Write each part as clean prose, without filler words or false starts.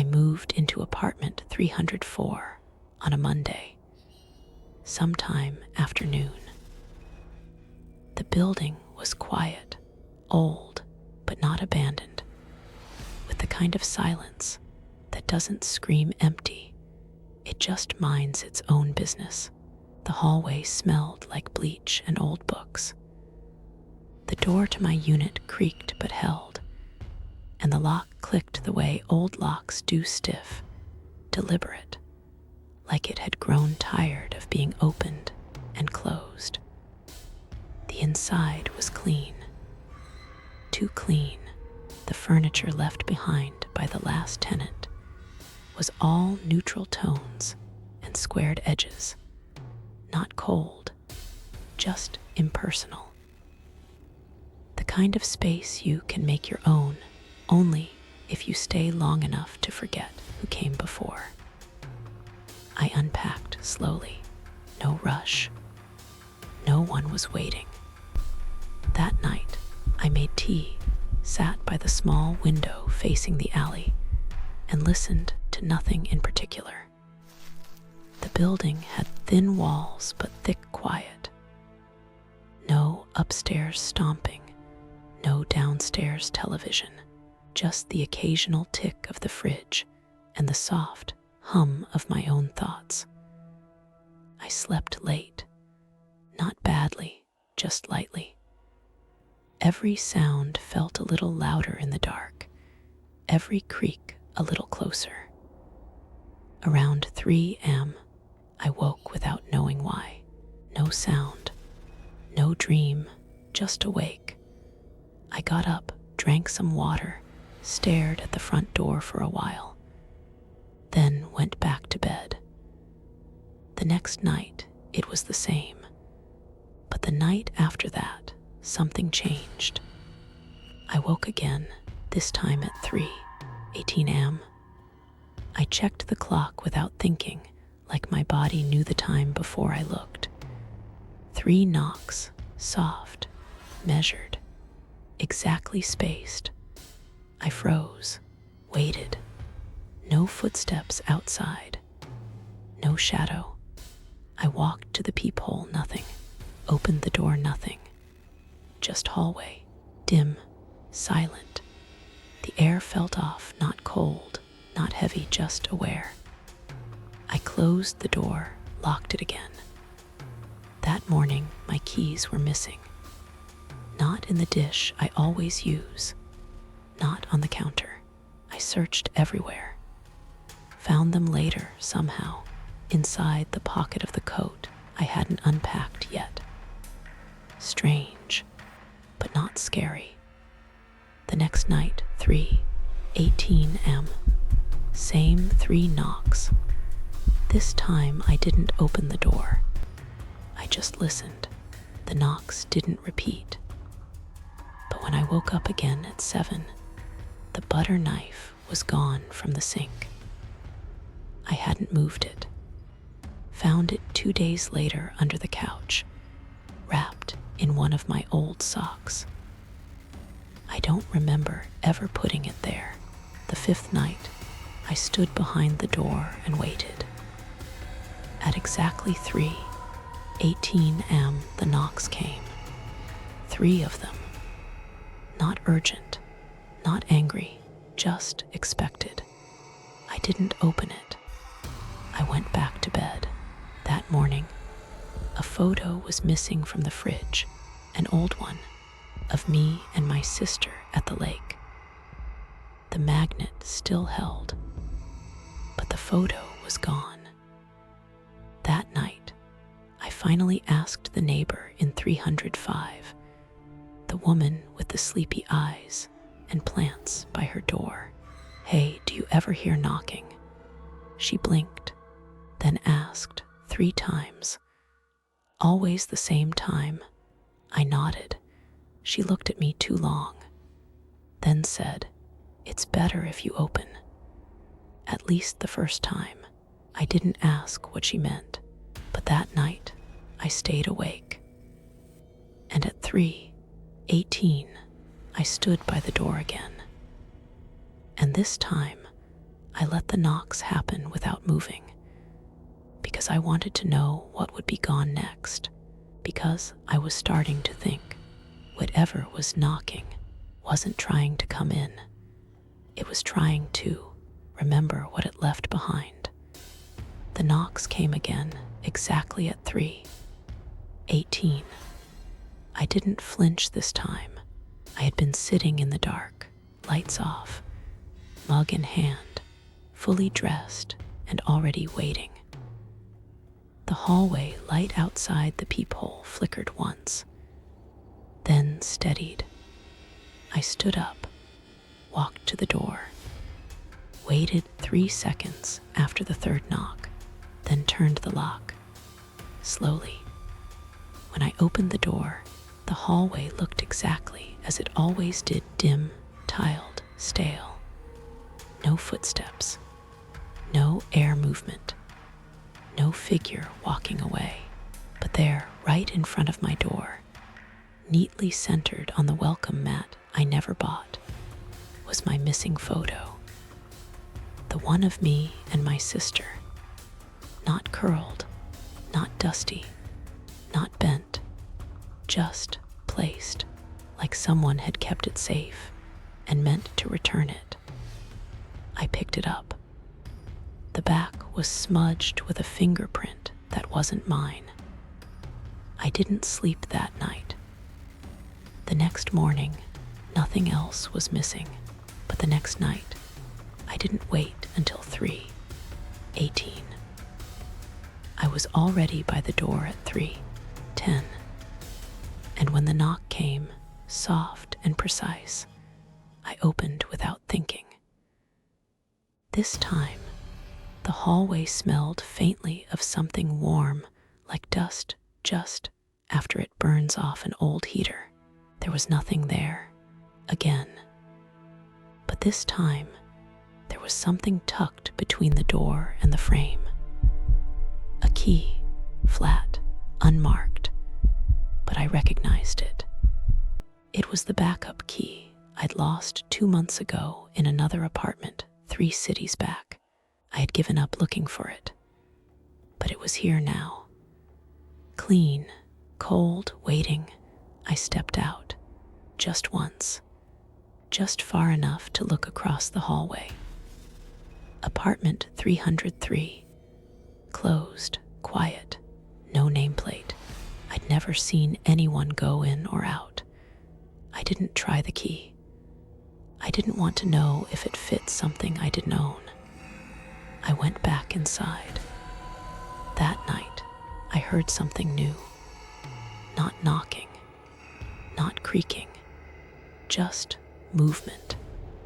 I moved into apartment 304 on a Monday, sometime afternoon. The building was quiet, old, but not abandoned, with the kind of silence that doesn't scream empty. It just minds its own business. The hallway smelled like bleach and old books. The door to my unit creaked but held, and the lock clicked the way old locks do, stiff, deliberate, like it had grown tired of being opened and closed. The inside was clean. Too clean. The furniture left behind by the last tenant was all neutral tones and squared edges. Not cold, just impersonal. The kind of space you can make your own only if you stay long enough to forget who came before. I unpacked slowly, no rush. No one was waiting. That night, I made tea, sat by the small window facing the alley, and listened to nothing in particular. The building had thin walls but thick quiet. No upstairs stomping, no downstairs television, just the occasional tick of the fridge and the soft hum of my own thoughts. I slept late, not badly, just lightly. Every sound felt a little louder in the dark, every creak a little closer. Around 3 a.m., I woke without knowing why. No sound, no dream, just awake. I got up, drank some water, stared at the front door for a while, then went back to bed. The next night, it was the same. But the night after that, something changed. I woke again, this time at 3:18 a.m. I checked the clock without thinking, like my body knew the time before I looked. 3 knocks, soft, measured, exactly spaced. I froze, waited. No footsteps outside, no shadow. I walked to the peephole, nothing. Opened the door, nothing. Just hallway, dim, silent. The air felt off, not cold, not heavy, just aware. I closed the door, locked it again. That morning, my keys were missing. Not in the dish I always use, not on the counter. I searched everywhere. Found them later, somehow, inside the pocket of the coat I hadn't unpacked yet. Strange, but not scary. The next night, 3:18 a.m., same 3 knocks. This time I didn't open the door. I just listened. The knocks didn't repeat. But when I woke up again at 7, the butter knife was gone from the sink. I hadn't moved it. Found it 2 days later under the couch, wrapped in one of my old socks. I don't remember ever putting it there. The 5th night, I stood behind the door and waited. At exactly 3:18 a.m., the knocks came. 3 of them. Not urgent, not angry, just expected. I didn't open it. I went back to bed. That morning, a photo was missing from the fridge, an old one, of me and my sister at the lake. The magnet still held, but the photo was gone. That night, I finally asked the neighbor in 305, the woman with the sleepy eyes and plants by her door, "Hey, do you ever hear knocking?" She blinked, then asked 3 times. Always the same time. I nodded. She looked at me too long, then said, "It's better if you open." At least the first time. I didn't ask what she meant, but that night I stayed awake. And at 3:18, I stood by the door again. And this time, I let the knocks happen without moving, because I wanted to know what would be gone next, because I was starting to think whatever was knocking wasn't trying to come in. It was trying to remember what it left behind. The knocks came again, exactly at 3:18. I didn't flinch this time. I had been sitting in the dark, lights off, mug in hand, fully dressed and already waiting. The hallway light outside the peephole flickered once, then steadied. I stood up, walked to the door, waited 3 seconds after the third knock, then turned the lock. Slowly. When I opened the door, the hallway looked exactly as it always did, dim, tiled, stale. No footsteps, no air movement, no figure walking away. But there, right in front of my door, neatly centered on the welcome mat I never bought, was my missing photo. The one of me and my sister. Not curled, not dusty, not bent, just placed like someone had kept it safe and meant to return it. I picked it up. The back was smudged with a fingerprint that wasn't mine. I didn't sleep that night. The next morning, nothing else was missing, but the next night, I didn't wait until 3:18. I was already by the door at 3:10, and when the knock came, soft and precise, I opened without thinking. This time, the hallway smelled faintly of something warm, like dust just after it burns off an old heater. There was nothing there, again. But this time, there was something tucked between the door and the frame. A key, flat, unmarked, but I recognized it. It was the backup key I'd lost 2 months ago in another apartment 3 cities back. I had given up looking for it, but it was here now. Clean, cold, waiting. I stepped out, just once, just far enough to look across the hallway. Apartment 303. Closed, quiet, no nameplate. I'd never seen anyone go in or out. I didn't try the key. I didn't want to know if it fit something I didn't own. I went back inside. That night, I heard something new. Not knocking, not creaking, just movement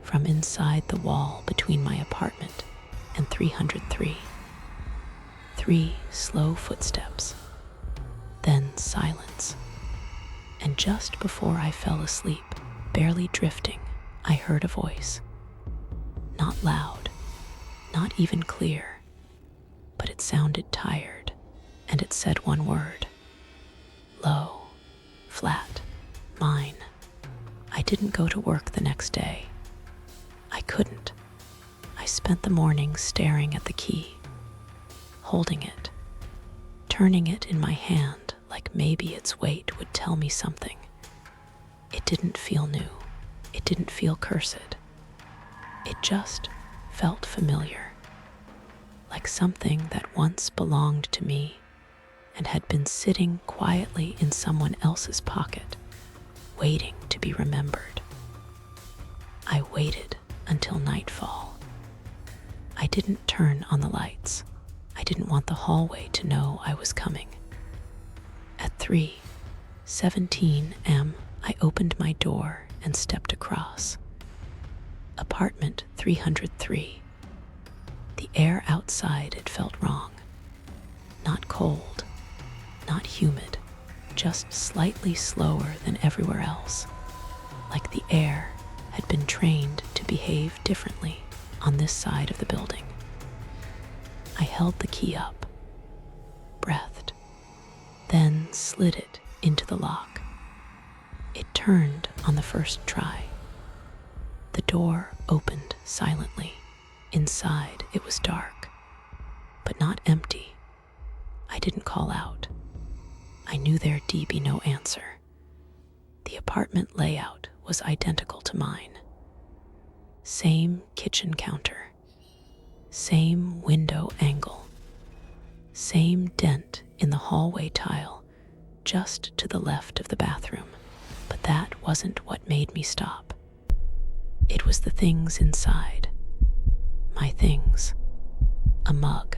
from inside the wall between my apartment and 303. 3 slow footsteps, then silence. And just before I fell asleep, barely drifting, I heard a voice. Not loud, not even clear, but it sounded tired, and it said one word. Low, flat, mine. I didn't go to work the next day. I couldn't. I spent the morning staring at the key, holding it, turning it in my hand like maybe its weight would tell me something. It didn't feel new. It didn't feel cursed. It just felt familiar, like something that once belonged to me and had been sitting quietly in someone else's pocket, waiting to be remembered. I waited until nightfall. I didn't turn on the lights. I didn't want the hallway to know I was coming. At 3:17 a.m., I opened my door and stepped across. Apartment 303. The air outside, it felt wrong. Not cold, not humid, just slightly slower than everywhere else. Like the air had been trained to behave differently on this side of the building. I held the key up, breathed, then slid it into the lock. It turned on the first try. The door opened silently, Inside, it was dark, but not empty. I didn't call out. I knew there'd be no answer. The apartment layout was identical to mine. Same kitchen counter, same window angle, same dent in the hallway tile just to the left of the bathroom. But that wasn't what made me stop. It was the things inside. My things. A mug.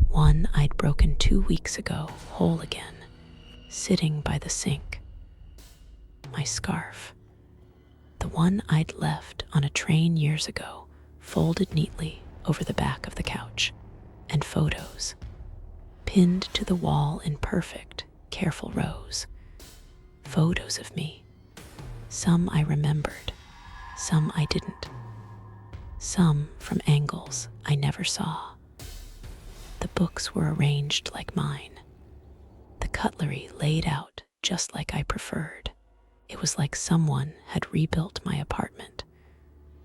One I'd broken 2 weeks ago, whole again, sitting by the sink. My scarf. The one I'd left on a train years ago, folded neatly over the back of the couch. And photos. Pinned to the wall in perfect, careful rows. Photos of me. Some I remembered, some I didn't. Some from angles I never saw. The books were arranged like mine. The cutlery laid out just like I preferred. It was like someone had rebuilt my apartment,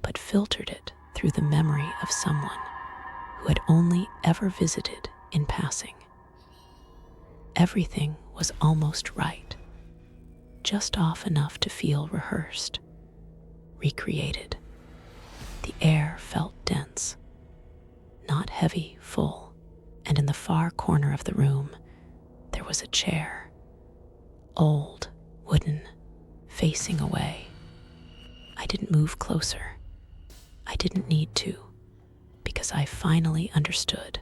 but filtered it through the memory of someone who had only ever visited in passing. Everything was almost right, just off enough to feel rehearsed, recreated. The air felt dense, not heavy, full, and in the far corner of the room, there was a chair, old, wooden, facing away. I didn't move closer. I didn't need to, because I finally understood.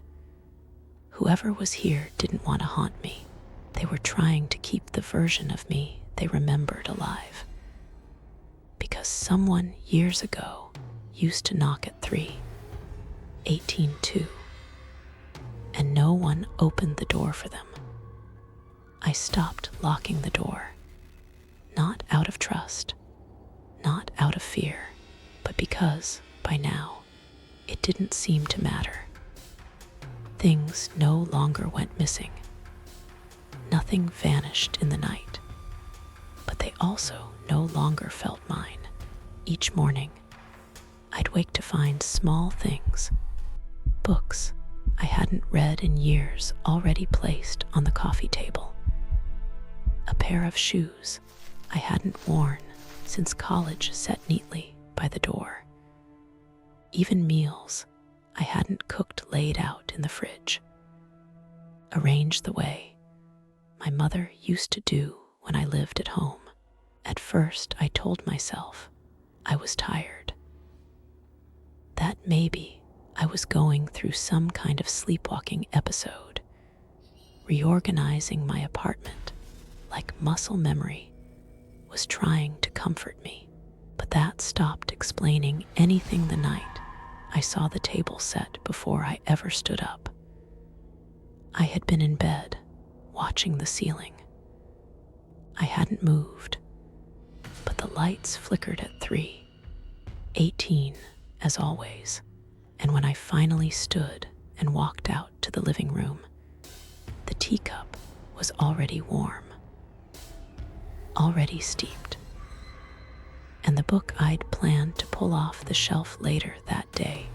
Whoever was here didn't want to haunt me. They were trying to keep the version of me they remembered alive. Because someone years ago used to knock at 3:18:2, and no one opened the door for them. I stopped locking the door, not out of trust, not out of fear, but because, by now, it didn't seem to matter. Things no longer went missing. Nothing vanished in the night, but they also no longer felt mine. Each morning, I'd wake to find small things, books I hadn't read in years already placed on the coffee table, a pair of shoes I hadn't worn since college set neatly by the door, even meals I hadn't cooked laid out in the fridge, arranged the way my mother used to do when I lived at home. At first, I told myself I was tired, that maybe I was going through some kind of sleepwalking episode, reorganizing my apartment like muscle memory was trying to comfort me. But that stopped explaining anything the night I saw the table set before I ever stood up. I had been in bed, watching the ceiling. I hadn't moved, but the lights flickered at 3:18 as always, and when I finally stood and walked out to the living room, the teacup was already warm, already steeped, and the book I'd planned to pull off the shelf later that day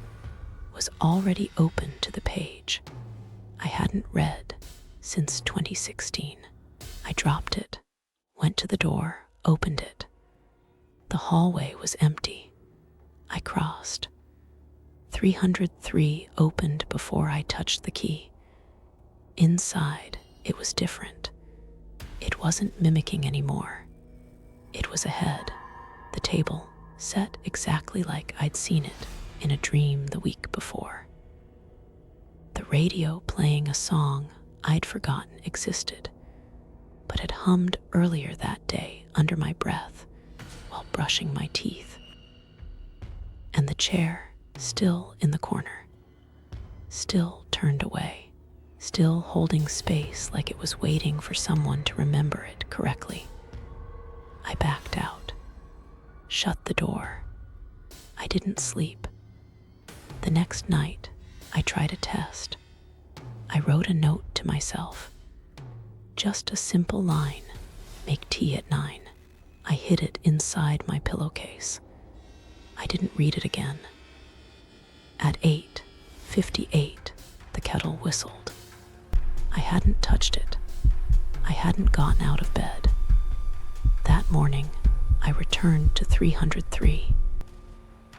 was already open to the page I hadn't read since 2016. I dropped it, went to the door, opened it. The hallway was empty. I crossed. 303 opened before I touched the key. Inside, it was different. It wasn't mimicking anymore. It was ahead, the table set exactly like I'd seen it in a dream the week before. The radio playing a song I'd forgotten existed, but had hummed earlier that day under my breath while brushing my teeth. And the chair still in the corner, still turned away, still holding space like it was waiting for someone to remember it correctly. I backed out, shut the door. I didn't sleep. The next night, I tried a test. I wrote a note to myself. Just a simple line, make tea at 9. I hid it inside my pillowcase. I didn't read it again. At 8:58, the kettle whistled. I hadn't touched it. I hadn't gotten out of bed. That morning, I returned to 303.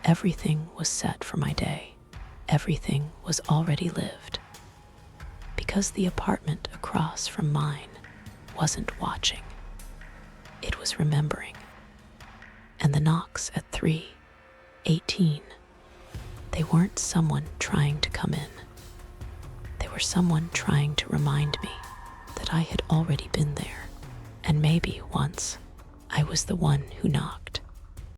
Everything was set for my day. Everything was already lived. Because the apartment across from mine wasn't watching. It was remembering. And the knocks at 3:18, they weren't someone trying to come in. They were someone trying to remind me that I had already been there, and maybe once I was the one who knocked.